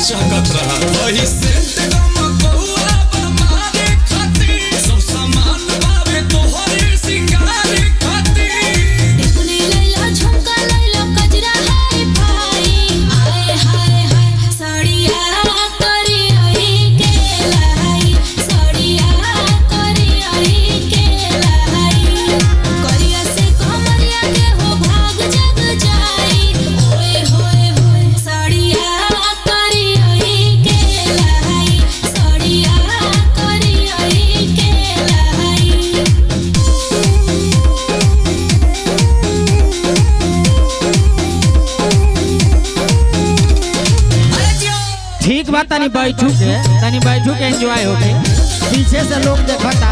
चहकत रहा वही सेंट गम कौआ बमारे खातिर सब सामान बावे तोहरे सिंगारे खातिर टिकुली लैला झुमका लैला कजरा हाय भाई आए हाय हाय साड़िया करी आई के लाई साड़िया करी आई के लाई करिया से कमरिया के हो भाग जग जाई ओए होए होए साड़िया करी आई के लाई साड़िया करी आई के लाई। ठीक बात तनी बैठू के एंजॉय होके पीछे से लोग देखता